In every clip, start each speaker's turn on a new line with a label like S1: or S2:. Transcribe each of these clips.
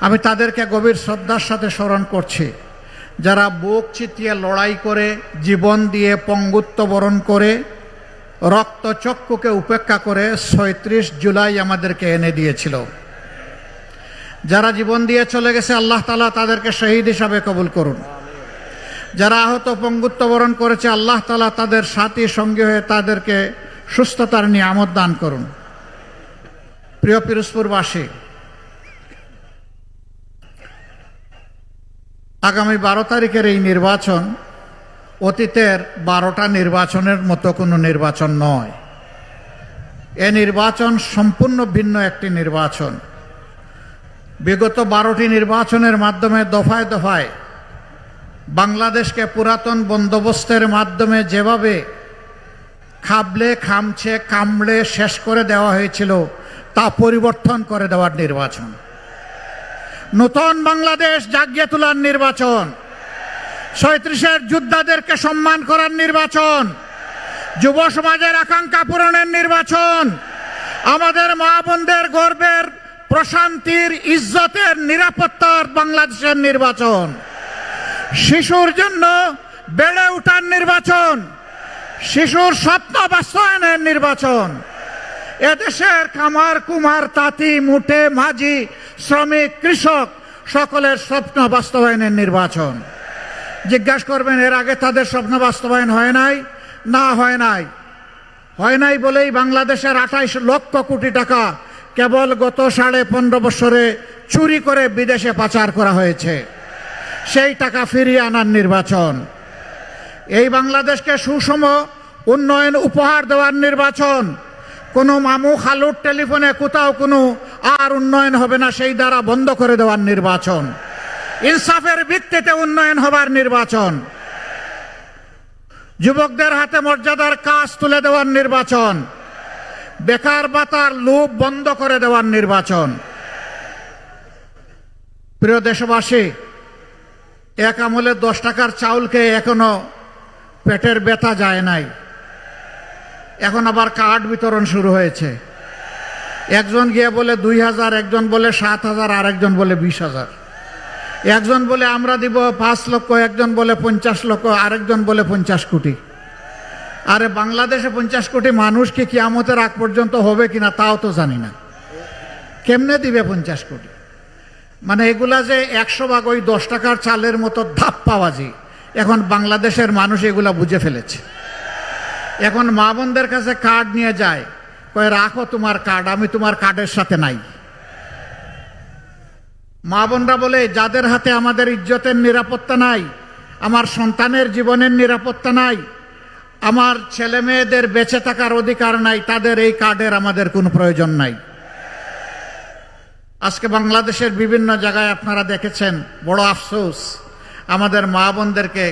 S1: আমি তাদেরকে গভীর শ্রদ্ধার সাথে স্মরণ করছি, যারা বুক চিতিয়ে লড়াই করে, জীবন দিয়ে পঙ্গুত্ব বরণ করে, রক্তচক্ষুকে উপেক্ষা করে ৩৬ জুলাই আমাদেরকে এনে দিয়েছিল। যারা জীবন দিয়ে চলে গেছে, আল্লাহ তাআলা তাদেরকে শহীদ হিসাবে কবুল করুন। যারা আহত পঙ্গুত্ব বরণ করেছে, আল্লাহ তাআলা তাদের সাথী সঙ্গী হয়ে তাদেরকে সুস্থতার নিয়ামত দান করুন। প্রিয় পিরোজপুরবাসী, আগামী ১২ তারিখের এই নির্বাচন অতীতের ১২টা নির্বাচনের মতো কোনো নির্বাচন নয়। এ নির্বাচন সম্পূর্ণ ভিন্ন একটি নির্বাচন। বিগত ১২টি নির্বাচনের মাধ্যমে দফায় দফায় বাংলাদেশকে পুরাতন বন্দোবস্তের মাধ্যমে যেভাবে খাবলে খামছে কামড়ে শেষ করে দেওয়া হয়েছিল, তা পরিবর্তন করে দেওয়ার নির্বাচন। নতুন বাংলাদেশ জাগিয়ে তোলার নির্বাচন, ৩৭-এর যোদ্ধাদেরকে সম্মান করার নির্বাচন, যুব সমাজের আকাঙ্ক্ষা পূরণের নির্বাচন, আমাদের মা বোনদের গর্বের প্রশান্তির ইজ্জতের নিরাপত্তার বাংলাদেশের নির্বাচন, শিশুর জন্য বেড়ে ওঠার নির্বাচন, শিশুর স্বপ্ন বাস্তবায়নের নির্বাচন, এদেশের কামার কুমার তাঁতি মুঠে মাঝি শ্রমিক কৃষক সকলের স্বপ্ন বাস্তবায়নের নির্বাচন। জিজ্ঞাসা করবেন, এর আগে তাদের স্বপ্ন বাস্তবায়ন হয় নাই? না, হয় নাই। হয় নাই বলেই বাংলাদেশের ২৮ লক্ষ কোটি টাকা কেবল গত ১৫.৫ বছরে চুরি করে বিদেশে পাচার করা হয়েছে। সেই টাকা ফিরিয়ে আনার নির্বাচন। এই বাংলাদেশকে সুষম উন্নয়ন উপহার দেওয়ার নির্বাচন। কোনো মামু খালুর টেলিফোনে কোথাও কোনো আর উন্নয়ন হবে না, সেই দ্বারা বন্ধ করে দেওয়ার নির্বাচন। ইনসাফের ভিত্তিতে উন্নয়ন হবার নির্বাচন। যুবকদের হাতে মর্যাদার কাজ তুলে দেওয়ার নির্বাচন। বেকার ভাতার লোভ বন্ধ করে দেওয়ার নির্বাচন। প্রিয় দেশবাসী, এক আমলে ১০ টাকার চাউলকে এখনো পেটের ব্যথা যায় নাই, এখন আবার কার্ড বিতরণ শুরু হয়েছে। একজন গিয়ে বলে ২,০০০, একজন বলে ৭,০০০, আর একজন বলে ২০,০০০। একজন বলে আমরা দিব ৫ লক্ষ, একজন বলে ৫০ লক্ষ, আরেকজন বলে ৫০ কোটি। আরে বাংলাদেশে ৫০ কোটি মানুষ কি কিয়ামতের আগ পর্যন্ত হবে কিনা তাও তো জানি না। কেমনে দিবে ৫০ কোটি? মানে এগুলা যে ১০০ ভাগ ওই ১০ টাকার চালের মতো ধাপ্পাবাজি, এখন বাংলাদেশের মানুষ এগুলা বুঝে ফেলেছে। এখন মা বোনদের কাছে কার্ড নিয়ে যায়, কয় রাখো তোমার কার্ড, আমি তোমার কার্ডের সাথে নাই। মা বোনরা বলে, যাদের হাতে আমাদের ইজ্জতের নিরাপত্তা নাই, আমার সন্তানের জীবনের নিরাপত্তা নাই, আমার ছেলে মেয়েদের বেঁচে থাকার অধিকার নাই, তাদের এই কার্ডের আমাদের কোনো প্রয়োজন নাই। আজকে বাংলাদেশের বিভিন্ন জায়গায় আপনারা দেখেছেন, বড় আফসোস, আমাদের মা বোনদেরকে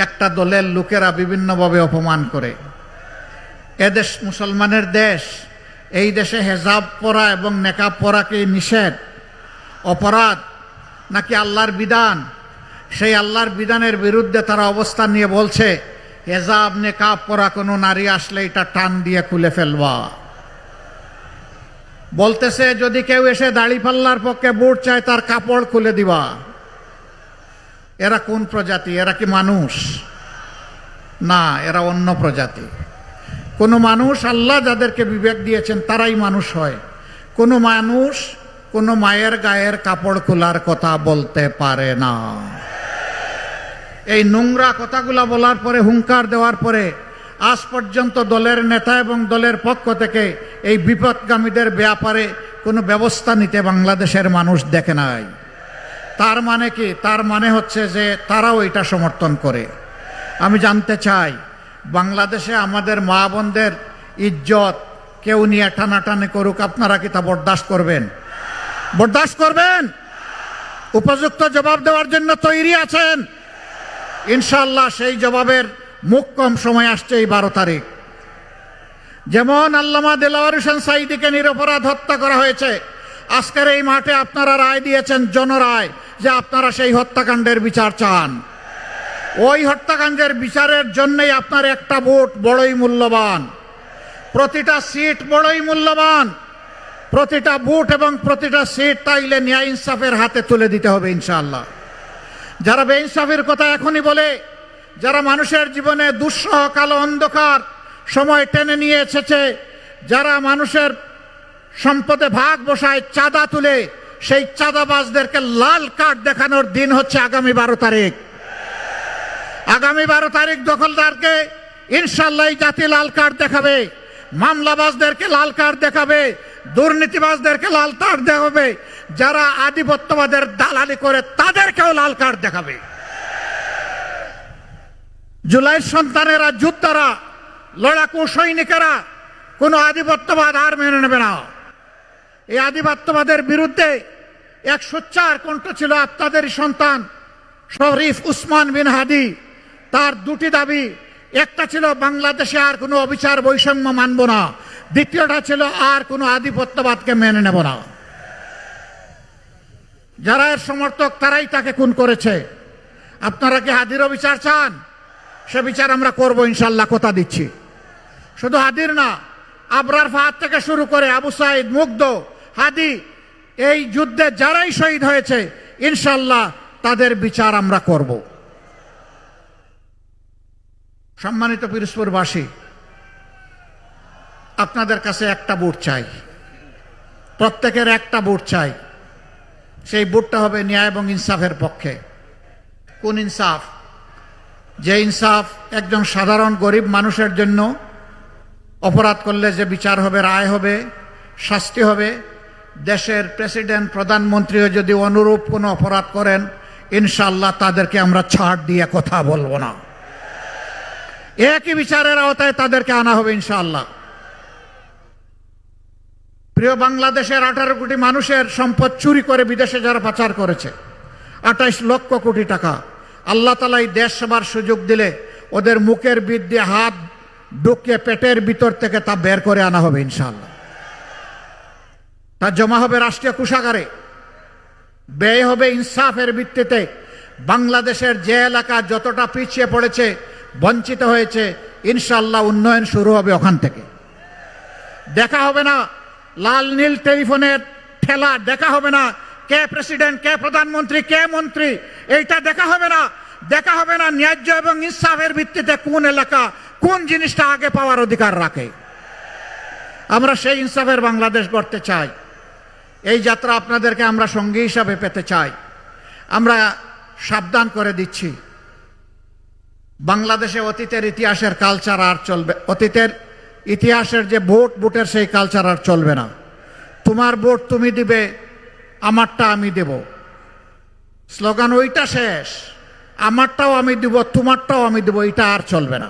S1: একটা দলের লোকেরা বিভিন্নভাবে অপমান করে। এদেশ মুসলমানের দেশ, এই দেশে হেজাব পরা এবং নেকাব পরাকে নিষেধ, অপরাধ নাকি আল্লাহর বিধান? সেই আল্লাহর বিধানের বিরুদ্ধে তারা অবস্থান নিয়ে বলছে, হেজাব নেকাব পরা কোনো নারী আসলে এটা টান দিয়ে খুলে ফেলবা। বলতেছে যদি কেউ এসে দাড়ি পাল্লার পক্ষে ভোট চায়, তার কাপড় খুলে দিবা। এরা কোন প্রজাতি? এরা কি মানুষ? না, এরা অন্য প্রজাতি। কোন মানুষ, আল্লাহ যাদেরকে বিবেক দিয়েছেন তারাই মানুষ হয়। কোন মানুষ কোন মায়ের গায়ের কাপড় খোলার কথা বলতে পারে না। এই নোংরা কথাগুলা বলার পরে, হুঙ্কার দেওয়ার পরে আজ পর্যন্ত দলের নেতা এবং দলের পক্ষ থেকে এই বিপদগামীদের ব্যাপারে কোনো ব্যবস্থা নিতে বাংলাদেশের মানুষ দেখে নাই। তার মানে কি? তার মানে হচ্ছে যে তারাও এটা সমর্থন করে। আমি জানতে চাই, বাংলাদেশে আমাদের মা বোনদের ইজ্জত কেউ নিয়ে টানাটানি করুক, আপনারা কি তা বরদাস্ত করবেন? বরদাস্ত করবেন? উপযুক্ত জবাব দেওয়ার জন্য তৈরি আছেন? ইনশাআল্লাহ সেই জবাবের মুখ কম সময় আসছে এই 12 তারিখ। যেমন আল্লামা দেলাওয়ার হোসেন সাঈদীকে নিরপরাধ হত্যা করা হয়েছে, আজকের এই মাঠে আপনারা রায় দিয়েছেন, জনরায়, যে আপনারা সেই হত্যাকাণ্ডের বিচার চান। ওই হত্যাকাণ্ডের বিচারের জন্যই আপনার একটা ভোট বড়ই মূল্যবান, প্রতিটা সিট বড়ই মূল্যবান। প্রতিটা বুট এবং প্রতিটা সিট তাইলে ন্যায় ইনসাফের হাতে তুলে দিতে হবে ইনশাআল্লাহ। যারা বেইনসাফের কথা এখনই বলে, যারা মানুষের জীবনে দুঃসহ কালো অন্ধকার সময় টেনে নিয়ে এসেছে, যারা মানুষের সম্পদে ভাগ বসায় চাঁদা তুলে, সেই চাঁদাবাজদেরকে লাল কার্ড দেখানোর দিন হচ্ছে আগামী 12 তারিখ। আগামী 12 তারিখ দখলদারকে ইনশাআল্লাহ এই জাতি লাল কার্ড দেখাবে, মামলাবাজদেরকে লাল কার্ড দেখাবে, দুর্নীতিবাজদেরকে লাল কার্ড দেখাবে, যারা আধিপত্যবাদের দালালি করে তাদেরকেও লাল কার্ড দেখাবে। জুলাই সন্তানেরা, যোদ্ধারা, লড়াকু সৈনিকেরা কোনো আধিপত্যবাদ আর মেনে নেবে না। এই আধিপত্যবাদের বিরুদ্ধে এক সোচ্চার কণ্ঠ ছিল আপনাদেরই সন্তান শরীফ উসমান বিন হাদি। তার দুটি দাবি, একটা ছিল বাংলাদেশে আর কোনো অবিচার বৈষম্য মানব না, দ্বিতীয়টা ছিল আর কোনো আধিপত্যবাদকে মেনে নেব না। যারা এর সমর্থক তারাই তাকে খুন করেছে। আপনারা কি হাদিরও বিচার চান? সে বিচার আমরা করব ইনশাল্লাহ, কথা দিচ্ছি। শুধু হাদির না, আবরার ফাহাদ থেকে শুরু করে আবু সাইদ, মুগ্ধ, হাদি, এই যুদ্ধে যারাই শহীদ হয়েছে ইনশাল্লাহ তাদের বিচার আমরা করব। সম্মানিত পিরোজপুরবাসী, আপনাদের কাছে একটা ভোট চাই, প্রত্যেকের একটা ভোট চাই। সেই ভোটটা হবে ন্যায় এবং ইনসাফের পক্ষে। কোন ইনসাফ? যে ইনসাফ একজন সাধারণ গরিব মানুষের জন্য অপরাধ করলে যে বিচার হবে, রায় হবে, শাস্তি হবে। দেশের প্রেসিডেন্ট, প্রধানমন্ত্রীও যদি অনুরূপ কোনো অপরাধ করেন ইনশাআল্লাহ তাদেরকে আমরা ছাড় দিয়ে কথা বলবো না। একই বিচারের আওতায় তাদেরকে আনা হবে ইনশাআল্লাহ। প্রিয় বাংলাদেশের 18 কোটি মানুষের সম্পদ চুরি করে বিদেশে যারা পাচার করেছে, 28 লক্ষ কোটি টাকা, আল্লাহ তাআলা এই দেশ সেবার সুযোগ দিলে ওদের মুখের বিদ দিয়ে হাত ঢুকিয়ে পেটের ভিতর থেকে তা বের করে আনা হবে ইনশাআল্লাহ। তা জমা হবে রাষ্ট্রীয় কোষাগারে, ব্যয় হবে ইনসাফের ভিত্তিতে। বাংলাদেশের যে এলাকা যতটা পিছিয়ে পড়েছে, বঞ্চিত হয়েছে, ইনশাআল্লাহ উন্নয়ন শুরু হবে ওখান থেকে। দেখা হবে না লাল নীল টেলিফোনের ঠেলা, দেখা হবে না কে প্রেসিডেন্ট, কে প্রধানমন্ত্রী, কে মন্ত্রী, এইটা দেখা হবে না। দেখা হবে না ন্যায্য এবং ইনসাফের ভিত্তিতে কোন এলাকা কোন জিনিসটা আগে পাওয়ার অধিকার রাখে। আমরা সেই ইনসাফের বাংলাদেশ গড়তে চাই। এই যাত্রা আপনাদেরকে আমরা সঙ্গী হিসাবে পেতে চাই। আমরা সাবধান করে দিচ্ছি, বাংলাদেশে অতীতের ইতিহাসের কালচার আর চলবে, অতীতের ইতিহাসের যে ভোটের সেই কালচার আর চলবে না। তোমার ভোট তুমি দিবে, আমারটা আমি দেব, স্লোগান ওইটা শেষ। আমারটাও আমি দিব, তোমারটাও আমি দেব, এটা আর চলবে না।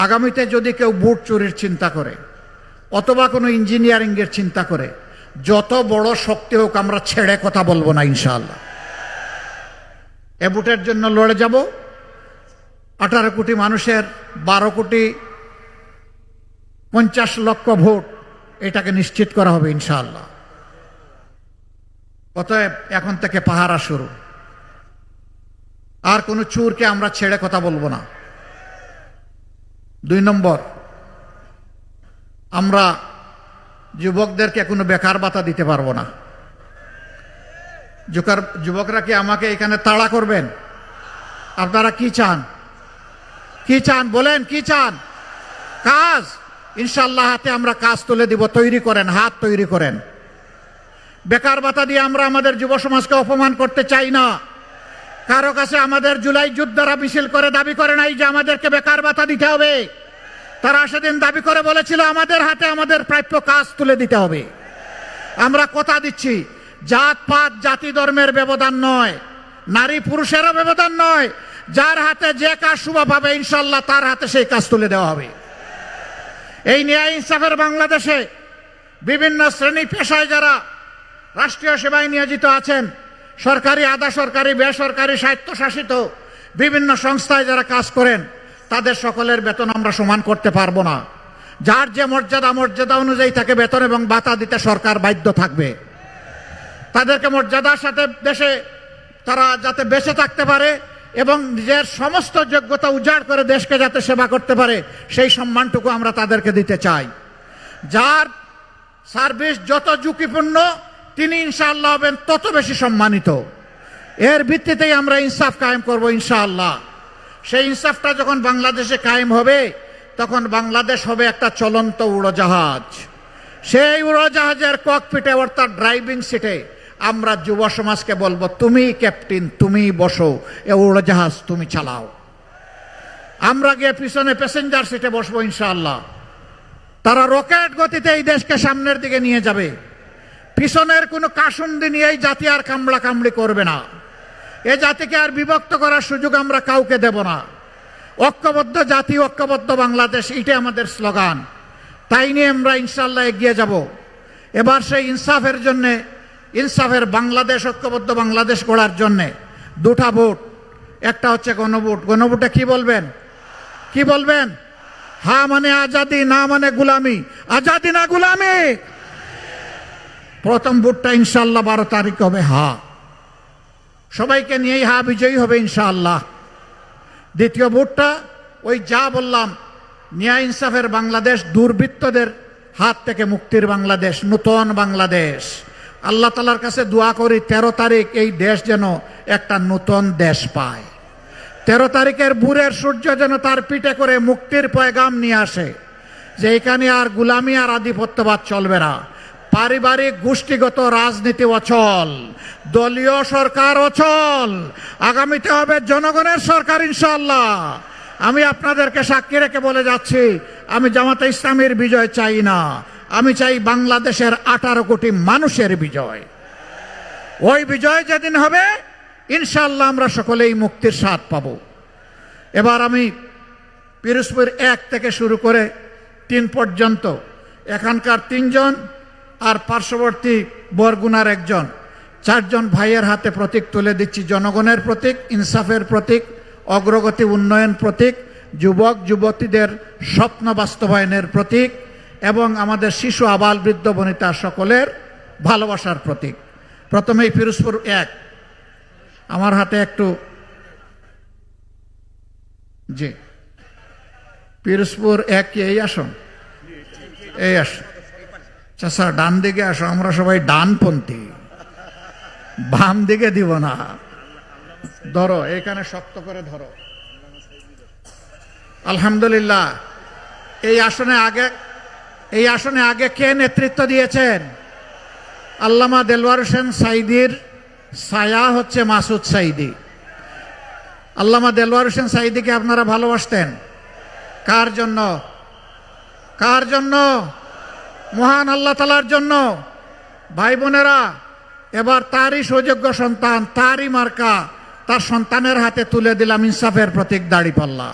S1: আগামীতে যদি কেউ ভোট চুরির চিন্তা করে অথবা কোনো ইঞ্জিনিয়ারিং এর চিন্তা করে, যত বড় শক্তি হোক আমরা ছেড়ে কথা বলবো না ইনশাআল্লাহ। এ ভোটের জন্য লড়ে যাব। 18 কোটি মানুষের 12 কোটি 50 লক্ষ ভোট, এটাকে নিশ্চিত করা হবে ইনশাআল্লাহ। অতএব এখন থেকে পাহারা শুরু। আর কোনো চুরকে আমরা ছেড়ে কথা বলবো না। 2 নম্বর, আমরা যুবকদেরকে কোনো বেকার ভাতা দিতে পারবো না। যুবকরা কি আমাকে এখানে তাড়া করবেন? আপনারা কি চান? কি চান বলেন? কি চান? কাজ। ইনশাআল্লাহ হাতে আমরা কাজ তুলে দিব। তৈরি করেন, হাত তৈরি করেন। বেকার ভাতা দিয়ে আমরা আমাদের যুব সমাজকে অপমান করতে চাই না। কারো কাছে আমাদের জুলাই যোদ্ধারা মিছিল করে দাবি করে নাই যে আমাদেরকে বেকার ভাতা দিতে হবে। তারা সেদিন দাবি করে বলেছিল আমাদের হাতে আমাদের প্রাপ্য কাজ তুলে দিতে হবে। আমরা কথা দিচ্ছি, জাত পাত জাতি ধর্মের ব্যবধান নয়, নারী পুরুষেরও ব্যবধান নয়, যার হাতে যে কাজ শুভ পাবে ইনশাআল্লাহ তার হাতে সেই কাজ তুলে দেওয়া হবে। এই ন্যায় ইনসাফের বাংলাদেশে বিভিন্ন শ্রেণী পেশায় যারা রাষ্ট্রীয় সেবায় নিয়োজিত আছেন, সরকারি, আধা সরকারি, বেসরকারি, স্বায়ত্তশাসিত বিভিন্ন সংস্থায় যারা কাজ করেন, তাদের সকলের বেতন আমরা সমান করতে পারবো না। যার যে মর্যাদা অনুযায়ী তাকে বেতন এবং ভাতা দিতে সরকার বাধ্য থাকবে। তাদেরকে মর্যাদার সাথে দেশে তারা যাতে বেঁচে থাকতে পারে এবং নিজের সমস্ত যোগ্যতা উজাড় করে দেশকে যাতে সেবা করতে পারে, সেই সম্মানটুকু আমরা তাদেরকে দিতে চাই। যার সার্ভিস যত ঝুঁকিপূর্ণ তিনি ইনশাআল্লাহ হবেন তত বেশি সম্মানিত। এর ভিত্তিতেই আমরা ইনসাফ কায়েম করব ইনশাআল্লাহ। সেই ইনসাফটা যখন বাংলাদেশে কায়েম হবে তখন বাংলাদেশ হবে একটা চলন্ত উড়োজাহাজ। সেই উড়োজাহাজের ককপিটে অর্থাৎ ড্রাইভিং সিটে আমরা যুব সমাজকে বলবো, তুমি ক্যাপ্টেন, তুমি বসো, এ উড়োজাহাজ তুমি চালাও। আমরা গিয়ে পিছনে প্যাসেঞ্জার সিটে বসবো ইনশাআল্লাহ। তারা রকেট গতিতে এই দেশকে সামনের দিকে নিয়ে যাবে। পিছনের কোনো কাসুন্দি নিয়ে এই জাতি আর কামড়া কামড়ি করবে না। এ জাতিকে আর বিভক্ত করার সুযোগ আমরা কাউকে দেব না। ঐক্যবদ্ধ জাতি, ঐক্যবদ্ধ বাংলাদেশ, এটাই আমাদের স্লোগান। তাই নিয়ে আমরা ইনশাআল্লাহ এগিয়ে যাব। এবার সেই ইনসাফের জন্যে, ইনসাফের বাংলাদেশ, ঐক্যবদ্ধ বাংলাদেশ গড়ার জন্যে দুটা ভোট। একটা হচ্ছে গণভোট। গণভোটে কি বলবেন? কি বলবেন? হা মানে আজাদি, না মানে গুলামি। আজাদি না গুলামি। প্রথম ভোটটা ইনশাআল্লাহ 12 তারিখ হবে হা। সবাইকে নিয়েই হা বিজয়ী হবে ইনশাআল্লাহ। দ্বিতীয় ভোটটা ওই যা বললাম, ন্যায় ইনসাফের বাংলাদেশ, দুর্বৃত্তদের হাত থেকে মুক্তির বাংলাদেশ, নূতন বাংলাদেশ। আল্লাহ তাআলার কাছে দোয়া করি 13 তারিখ এই দেশ যেন একটা নূতন দেশ পায়। 13 তারিখের ভোরের সূর্য যেন তার পিঠে করে মুক্তির পয়গাম নিয়ে আসে, যে এখানে আর গুলামি আর আধিপত্যবাদ চলবে না। পারিবারিক গোষ্ঠীগত রাজনীতি অচল, দলীয় সরকার অচল। আগামীতে হবে জনগণের সরকার ইনশাআল্লাহ। আমি আপনাদেরকে সাক্ষী রেখে বলে যাচ্ছি, আমি জামাতে ইসলামীর বিজয় চাই না, আমি চাই বাংলাদেশের 18 কোটি মানুষের বিজয়। ওই বিজয় যেদিন হবে ইনশাআল্লাহ আমরা সকলেই মুক্তির স্বাদ পাব। এবার আমি পিরোজপুর 1 থেকে শুরু করে 3 পর্যন্ত এখানকার 3 জন আর পার্শ্ববর্তী বরগুনার 1 জন, 4 জন ভাইয়ের হাতে প্রতীক তুলে দিচ্ছি। জনগণের প্রতীক, ইনসাফের প্রতীক, অগ্রগতি উন্নয়ন প্রতীক, যুবক যুবতীদের স্বপ্ন বাস্তবায়নের প্রতীক এবং আমাদের শিশু আবাল বৃদ্ধ বনিতা সকলের ভালোবাসার প্রতীক। প্রথমেই পিরোজপুর 1, আমার হাতে একটু, জি পিরোজপুর 1 কি এই আসন? এই আসন। চাচা ডান দিকে আসো, আমরা সবাই ডানপন্থী, বাম দিকে দিব না। ধরো, এখানে শক্ত করে ধরো। আলহামদুলিল্লাহ। এই আসনে আগে কে নেতৃত্ব দিয়েছেন? আল্লামা দেলওয়ার হোসেন সাঈদীর ছায়া হচ্ছে মাসুদ সাঈদী। আল্লামা দেলওয়ার হোসেন সাঈদীকে আপনারা ভালোবাসতেন কার জন্য? কার জন্য? মহান আল্লাহ তাআলার জন্য। ভাই বোনেরা, এবার তারই সুযোগ্য সন্তান, তারই মার্কা, তার সন্তানের হাতে তুলে দিলাম ইনসাফের প্রতীক দাঁড়িপাল্লা।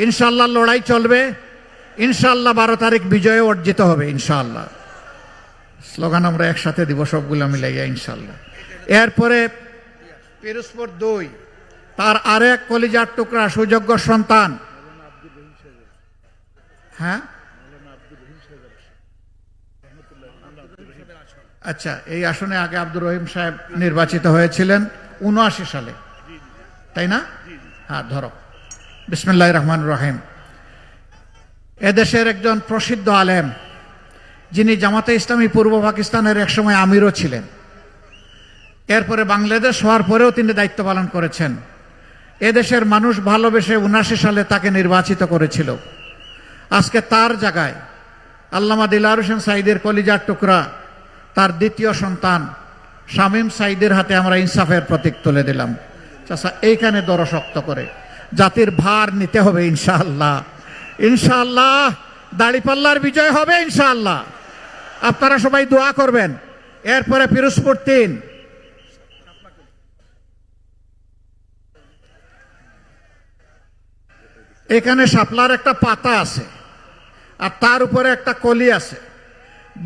S1: ইনশাআল্লাহ লড়াই চলবে, ইনশাআল্লাহ 12 তারিখ বিজয় অর্জিত হবে ইনশাআল্লাহ। স্লোগান আমরা একসাথে দিব সবগুলো মিলাইয়া ইনশাআল্লাহ। এরপরে পিরোজপুর 2, তার আরেক কলিজার টুকরা সুযোগ্য সন্তান, হ্যাঁ আচ্ছা, এই আসনে আগে আব্দুর রহিম সাহেব নির্বাচিত হয়েছিলেন 79 সালে, তাই না? হ্যাঁ, ধরো। বিসমিল্লাহির রহমানির রহিম। এদেশের একজন প্রসিদ্ধ আলেম, যিনি জামাতে ইসলামী পূর্ব পাকিস্তানের একসময় আমিরও ছিলেন, এরপরে বাংলাদেশ হওয়ার পরেও তিনি দায়িত্ব পালন করেছেন। এদেশের মানুষ ভালোবেসে 79 সালে তাকে নির্বাচিত করেছিল। আজকে তার জায়গায় আল্লামা দিলওয়ার হোসেন সাঈদীর কলিজার টুকরা, তার দ্বিতীয় সন্তান শামীম সাঈদীর হাতে আমরা ইনসাফের প্রতীক তুলে দিলাম। চাচা এইখানে দর শক্ত করে, জাতির ভার নিতে হবে ইনশাআল্লাহ। ইনশাআল্লাহ দাড়িপাল্লার বিজয় হবে ইনশাআল্লাহ। আপনারা সবাই দোয়া করবেন। এরপরে পিরোজপুর 3, এখানে শাপলার একটা পাতা আছে আর তার উপরে একটা কলি আছে।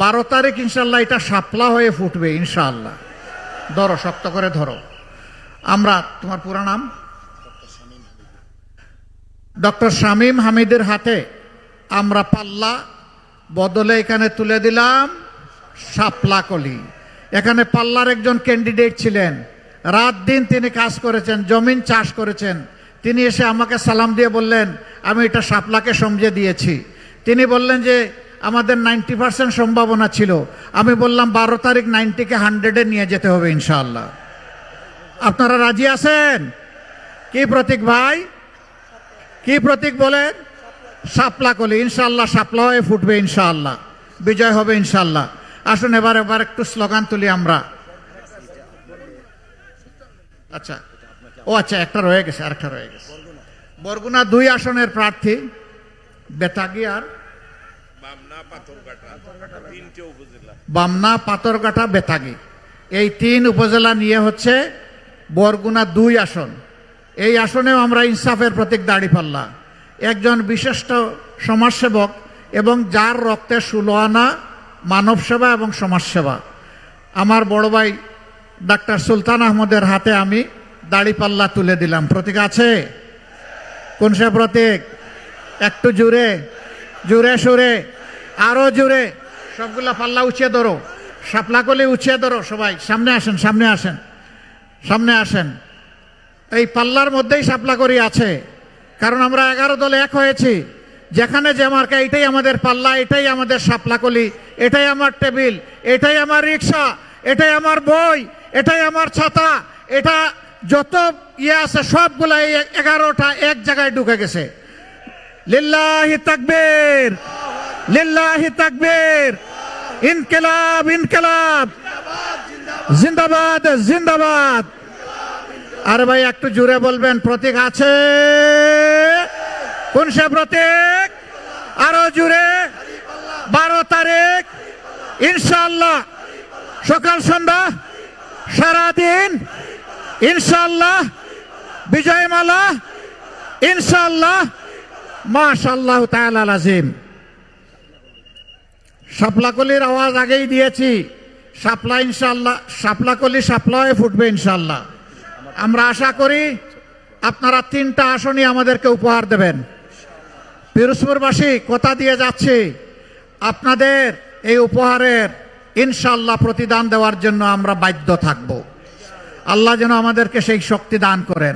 S1: 12 তারিখ ইনশাআল্লাহ এটা শাপলা হয়ে ফুটবে ইনশাআল্লাহ। ধরো, শক্ত করে ধরো। আমরা, তোমার পুরো নাম? ডক্টর শামীম হামিদের হাতে আমরা পাল্লা বদলে এখানে তুলে দিলাম শাপলা কলি। এখানে পাল্লার একজন ক্যান্ডিডেট ছিলেন, রাত দিন তিনি কাজ করেছেন, জমিন চাষ করেছেন। তিনি এসে আমাকে সালাম দিয়ে বললেন, আমি এটা শাপলাকে সমঝে দিয়েছি। তিনি বললেন যে আমাদের 90% সম্ভাবনা ছিল। আমি বললাম 12 তারিখ 90-কে 100-এ নিয়ে যেতে হবে ইনশাআল্লাহ। আপনারা রাজি আছেন? কি প্রতীক ভাই, কি প্রতীক বলেন? শাপলা কলি। ইনশাআল্লাহ শাপলা হয়ে ফুটবে, ইনশাআল্লাহ বিজয় হবে ইনশাআল্লাহ। আসুন এবার একটু স্লোগান তুলি আমরা। আচ্ছা, ও আচ্ছা, একটা রয়ে গেছে, আরেকটা রয়ে গেছে। বরগুনা 2 আসনের প্রার্থী বেতাগী আর বামনা, পাথরঘাটা, বেতাগী, এই 3 উপজেলা নিয়ে হচ্ছে বরগুনা 2 আসন। এই আসনেও আমরা ইনসাফের প্রতীক দাঁড়িপাল্লা, একজন বিশিষ্ট সমাজসেবক এবং যার রক্তে 16 আনা মানব সেবা এবং সমাজসেবা, আমার বড় ভাই ডাক্তার সুলতান আহমদের হাতে আমি দাঁড়িপাল্লা তুলে দিলাম। প্রতীক আছে? কোন সে প্রতীক? একটু জোরে, জোরে সুরে, আরো জোরে। সবগুলা পাল্লা উঁচিয়ে ধরো, শাপলাকলি উঁচিয়ে ধরো। সবাই সামনে আসেন, সামনে আসেন, সামনে আসেন। এই পাল্লার মধ্যেই শাপলাকলি আছে, কারণ আমরা 11 দলে এক হয়েছি। যেখানে যে মার্কা, এটাই আমাদের পাল্লা, এটাই আমাদের শাপলাকলি, এটাই আমার টেবিল, এটাই আমার রিক্সা, এটাই আমার বই, এটাই আমার ছাতা, এটা যত ইয়ে আছে সবগুলা এই 11টা এক জায়গায় ঢুকে গেছে। লিল্লাহি তাকবীর, লিল্লাহি তাকবীর, ইনকিলাব, ইনকিলাব, জিন্দাবাদ, জিন্দাবাদ। আরে ভাই একটু জোরে বলবেন। প্রতীক আছে? কোন সে প্রতীক? আরো জোরে। 12 তারিখ ইনশাআল্লাহ, সকাল সন্ধ্যা সারাদিন ইনশাআল্লাহ, বিজয়মালা ইনশাআল্লাহ, মাশাআল্লাহ তাআলা আজিম। শাপলাকলির আওয়াজ আগেই দিয়েছি। শাপলা ইনশাআল্লাহ, শাপলাকলি শাপলা হয়ে ফুটবে ইনশাআল্লাহ। আমরা আশা করি আপনারা 3টা আসনই আমাদেরকে উপহার দেবেন। পিরোজপুরবাসী কথা দিয়ে যাচ্ছি, আপনাদের এই উপহারের ইনশাআল্লাহ প্রতিদান দেওয়ার জন্য আমরা বাধ্য থাকব। আল্লাহ যেন আমাদেরকে সেই শক্তি দান করেন।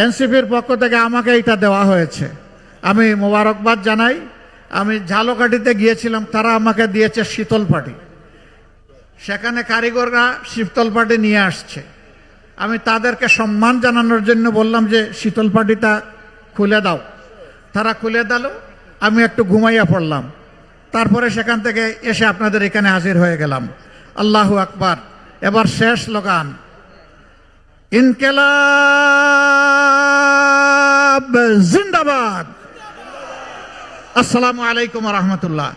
S1: এনসিপির পক্ষ থেকে আমাকে এটা দেওয়া হয়েছে, আমি মোবারকবাদ জানাই। আমি ঝালকাঠিতে গিয়েছিলাম, তারা আমাকে দিয়েছে শীতল পাটি। সেখানে কারিগররা শীতল পাটি নিয়ে আসছে। আমি তাদেরকে সম্মান জানানোর জন্য বললাম যে শীতল পাটিটা খুলে দাও। তারা খুলে দিল, আমি একটু ঘুমাইয়া পড়লাম। তারপরে সেখান থেকে এসে আপনাদের এখানে হাজির হয়ে গেলাম। আল্লাহু আকবার। এবার শেষ স্লোগান, ইনকিলাব জিন্দাবাদ। আসসালামু আলাইকুম ওয়া রাহমাতুল্লাহ।